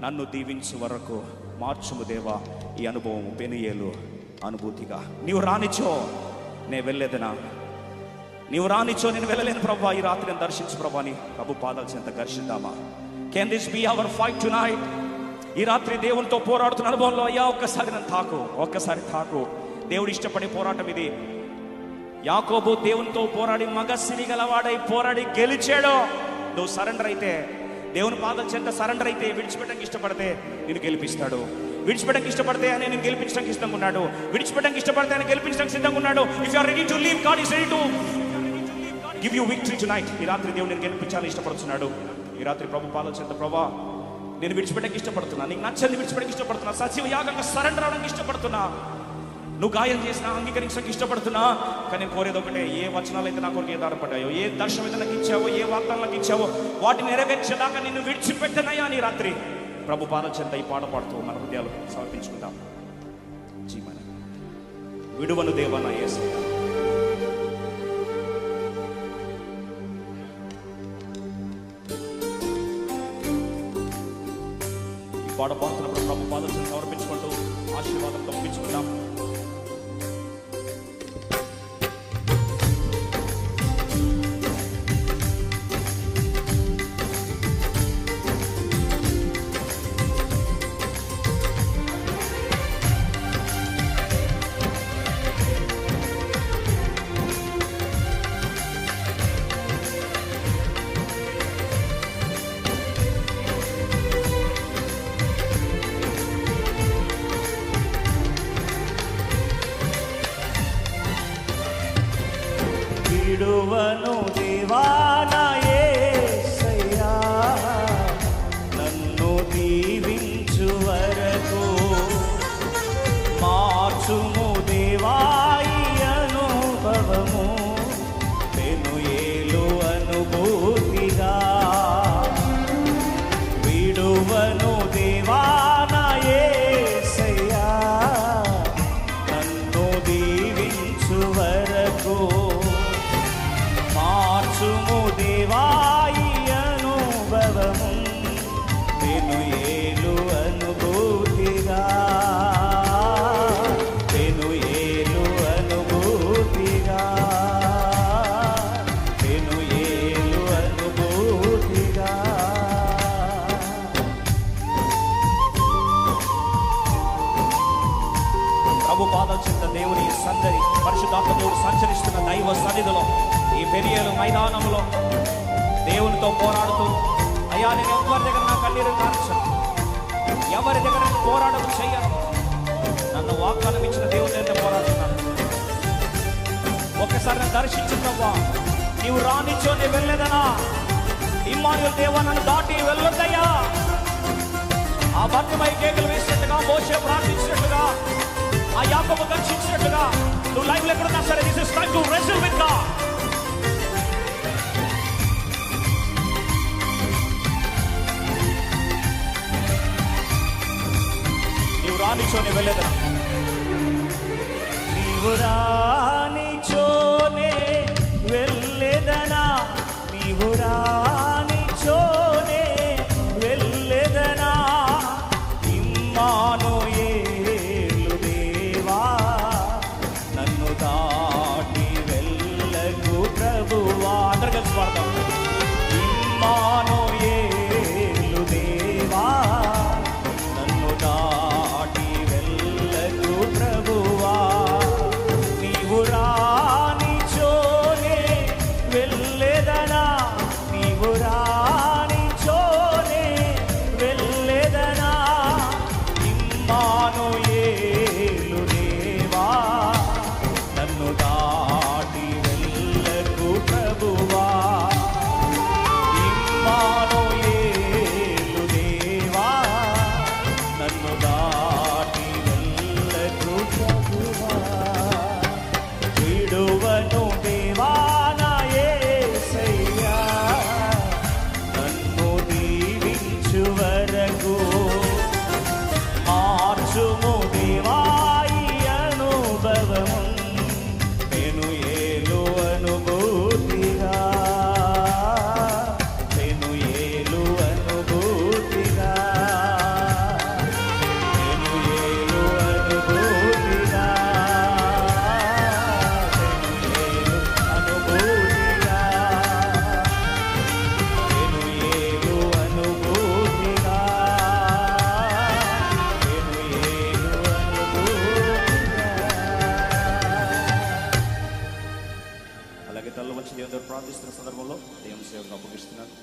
నన్ను దీవించు వరకు మార్చుము దేవా ఈ అనుభవం పెనుయేలు అనుభూతిగా. నీవు రానిచ్చో నేను వెళ్ళేదనా, నీవు రానిచ్చో నేను వెళ్ళలేను ప్రభా. ఈ రాత్రి నేను దర్శించు ప్రభా అని ప్రభు పాదాల చెంత దర్శిద్దామా? Can this be our fight tonight? ఈ రాత్రి దేవునితో పోరాడుతున్న అనుభవంలో అయ్యా ఒక్కసారి నన్ను తాకు, ఒక్కసారి తాకు. దేవుడు ఇష్టపడే పోరాటం ఇది. యాకోబు దేవునితో పోరాడి మగసిరి గలవాడై పోరాడి గెలిచాడు. నువ్వు సరెండర్ అయితే, దేవుని పాదాల చెంత సరెండర్ అయితే, విడిచిపెట్టడానికి ఇష్టపడితే నేను గెలిపిస్తాడు. విడిచిపెట్టడానికి ఇష్టపడితే ఆయన నేను గెలిపించడానికి సిద్ధంగా ఉన్నాడు. విడిచిపెట్టడానికి ఇష్టపడితే ఆయన గెలిపించడానికి సిద్ధంగా ఉన్నాడు. If you are ready to leave, God is ready to give you victory tonight. ఈ రాత్రి దేవుడు నేను గెలిపించాలని ఇష్టపడుతున్నాడు. ఈ రాత్రి ప్రభు పాదాల చెంత ప్రభా నేను విడిచిపెట్టడానికి ఇష్టపడుతున్నా, నీకు నచ్చని విడిచిపెట్టడానికి ఇష్టపడుతున్నా, సజీవ యాగంగా సరెండర్ అవడానికి ఇష్టపడుతున్నా, నువ్వు గాయం చేసినా అంగీకరించడానికి ఇష్టపడుతున్నా. కానీ నేను కోరేది ఒకటే, ఏ వచనాలు అయితే నా కొరకు ఆధారపడ్డాయో, ఏ దర్శనం అయితే నాకు ఇచ్చావో, ఏ వాగ్దానాలకు ఇచ్చావో వాటిని నెరవేర్చేదాకా నిన్ను విడిచిపెట్టనయ్యా అని రాత్రి ప్రభు పాదాల చెంత ఈ పాట పాడుతూ మన హృదయాలు సమర్పించుకుందాం. జీవన విడువను దేవా యేసయ్య. ఈ పాట పాడుతున్నప్పుడు ప్రభు పాదాల చెంత సమర్పించుకుంటూ ఆశీర్వాదంతో ముగించుకుందాం. విడువను దేవా నా యేసయ్యా, నన్ను దీవించు వరకు మార్చుము దేవా ఈ అనుభవము పెనుయేలు అనుభూతిగా. విడువను దేవా నా యేసయ్యా, నన్ను దీవించు వరకు మార్చుము దేవా ఈ అనుభవము పెనుయేలు అనుభూతిగా, పెనుయేలు అనుభూతిగా, పెనుయేలు అనుభూతిగా. ప్రభు పాదాల చెంత దేవుని సందడి, పరిశుద్ధాత్మ దేవుడు సంచరిస్తున్న దైవ సన్నిధిలో ఈ పెరియలు మైదానంలో దేవునితో పోరాడుతూ, అయ్యా నేను ఎవరి దగ్గర నా కన్నీరు కార్చను, ఎవరి దగ్గర నేను పోరాటం చెయ్యను, నన్ను వాగ్దానం ఇచ్చిన దేవుని దగ్గర పోరాడుతున్నాను. ఒక్కసారి నన్ను దర్శించుకున్నావా? నీవు రానిచ్చో నేను వెళ్ళేదనా? ఇమ్మానుయేలు దేవా నన్ను దాటి వెళ్ళొద్దయ్యా. ఆ భర్తమై కేకలు వేసినట్టుగా, మోషే ప్రార్థించినట్టుగా, ఆ యాకోబు దర్శించినట్టుగా నువ్వు లైఫ్ లో ఎక్కడున్నా సరే, this is time to wrestle with God. నీవు రానిచ్చోనే వెళ్ళేదనా? నీవు రానిచ్చోనే వెళ్ళేదనా? నీవు రానిచ్చోనే వెళ్ళేదనా? ఇమ్మానుయేలు దేవా నన్ను దాటి వెళ్ళకు ప్రభువా. అందరు కలిసి పాడతాం. ఇమ్మానుయేలు దేవా నన్ను దాటి వెళ్ళకు ప్రభువా. నీవు రానిచ్చోనే వెళ్ళేదనా? అప్పగిస్తున్నాను.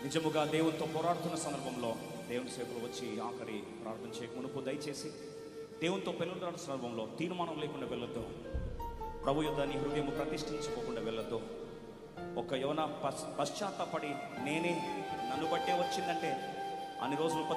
నిజముగా దేవునితో పోరాడుతున్న సందర్భంలో దేవుని సేవకులు వచ్చి ఆఖరి ప్రార్థన చేయక మునుపు దయచేసి దేవునితో పెళ్ళులాడుతున్న సందర్భంలో తీర్మానం లేకుండా వెళ్ళొద్దు. ప్రభు యొద్ద నీ హృదయం ప్రతిష్ఠించుకోకుండా వెళ్ళొద్దు. ఒక యవన పశ్చాత్తాపడి నన్ను బట్టే వచ్చిందంటే అన్ని రోజులు